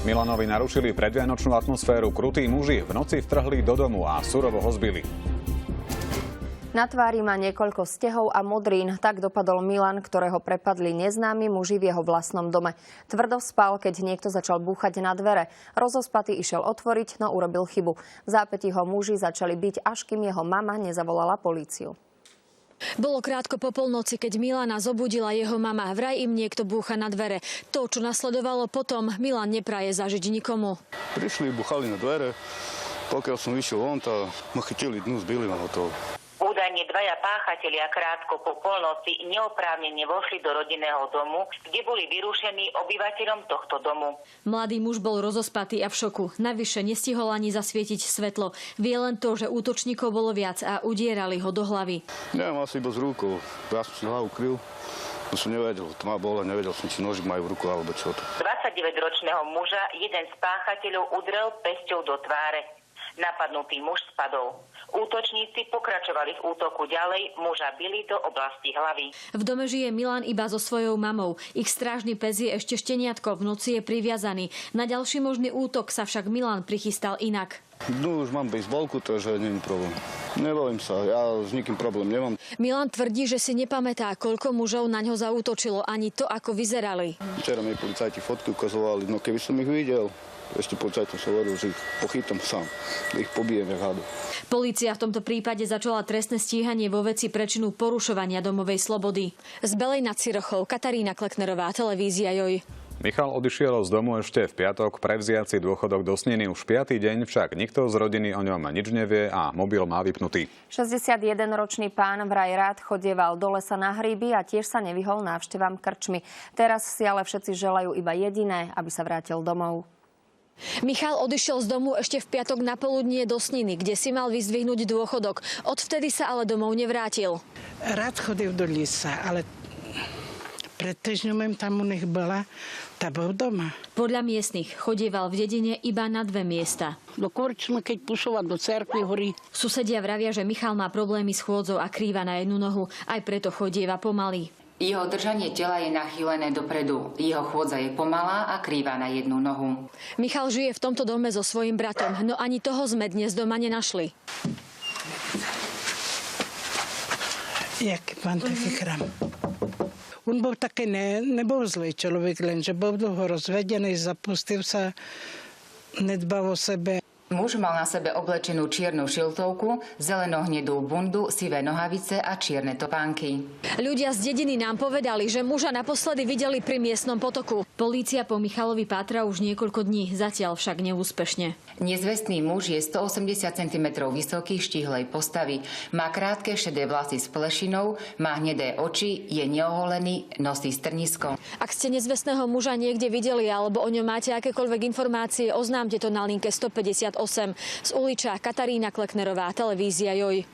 Milanovi narušili predvianočnú atmosféru. Krutí muži v noci vtrhli do domu a surovo ho zbili. Na tvári má niekoľko stehov a modrín. Tak dopadol Milan, ktorého prepadli neznámi muži v jeho vlastnom dome. Tvrdo spal, keď niekto začal búchať na dvere. Rozospatý išiel otvoriť, no urobil chybu. V zápätí ho muži začali biť, až kým jeho mama nezavolala políciu. Bolo krátko po polnoci, keď Milana zobudila jeho mama. Vraj im niekto búcha na dvere. To, čo nasledovalo potom, Milan nepraje zažiť nikomu. Prišli, buchali na dvere. Pokiaľ som vyšiel von, to ma chytili dnu, zbili ma hotovo. Údajne dvaja páchatelia krátko po polnoci neoprávnene vošli do rodinného domu, kde boli vyrušení obyvateľom tohto domu. Mladý muž bol rozospatý a v šoku. Navyše nestihol ani zasvietiť svetlo. Vie len to, že útočníkov bolo viac a udierali ho do hlavy. Neviem, asi iba z rukou. Ja som si hlavu kryl. To som nevedel, tma bola, nevedel som, či nožik majú v ruku alebo čo to. 29-ročného muža jeden z páchateľov udrel pesťou do tváre. Napadnutý muž spadol. Útočníci pokračovali v útoku ďalej, muža bili do oblasti hlavy. V dome žije Milan iba so svojou mamou. Ich strážny pes je ešte šteniatko, v noci je priviazaný. Na ďalší možný útok sa však Milan prichystal inak. No už mám bejsbolku, takže nie je problém. Nebojím sa, ja s nikým problém nemám. Milan tvrdí, že si nepamätá, koľko mužov na ňo zaútočilo, ani to, ako vyzerali. Včera mi policajti fotky ukazovali, no keby som ich videl, ešte policajtom som hovoril, že ich pochytám sám, ich pobijem jak hadu. Polícia v tomto prípade začala trestné stíhanie vo veci prečinu porušovania domovej slobody. Z Belej nad Cirochou, Katarína Kleknerová, televízia JOJ. Michal odišiel z domu ešte v piatok prevziať si dôchodok do Sniny. Už 5. deň však nikto z rodiny o ňom nič nevie a mobil má vypnutý. 61-ročný pán vraj rád chodieval do lesa na hríby a tiež sa nevyhol návštevám krčmy. Teraz si ale všetci želajú iba jediné, aby sa vrátil domov. Michal odišiel z domu ešte v piatok na poludnie do Sniny, kde si mal vyzdvihnúť dôchodok. Odvtedy sa ale domov nevrátil. Rád chodil do lesa, ale pred týždňom tam u nich bola, tá bol doma. Podľa miestnych chodieval v dedine iba na 2 miesta. Do korčmy, keď pušovať do cerkvy horí. Susedia vravia, že Michal má problémy s chôdzou a krýva na jednu nohu, aj preto chodieva pomaly. Jeho držanie tela je nachýlené dopredu. Jeho chôdza je pomalá a krýva na jednu nohu. Michal žije v tomto dome so svojím bratom, no ani toho sme dnes doma nenašli. Jaký pán taký chrám. On bol taký, nebol zlý človek, lenže bol dlho rozvedený, zapustil sa, nedbal o sebe. Muž mal na sebe oblečenú čiernu šiltovku, zeleno-hnedú bundu, sivé nohavice a čierne topánky. Ľudia z dediny nám povedali, že muža naposledy videli pri miestnom potoku. Polícia po Michalovi pátra už niekoľko dní, zatiaľ však neúspešne. Nezvestný muž je 180 cm vysoký, štíhlej postavy. Má krátke šedé vlasy s plešinou, má hnedé oči, je neoholený, nosí strnisko. Ak ste nezvestného muža niekde videli alebo o ňom máte akékoľvek informácie, oznámte to na linke 158. Z uliča Katarína Kleknerová, televízia JOJ.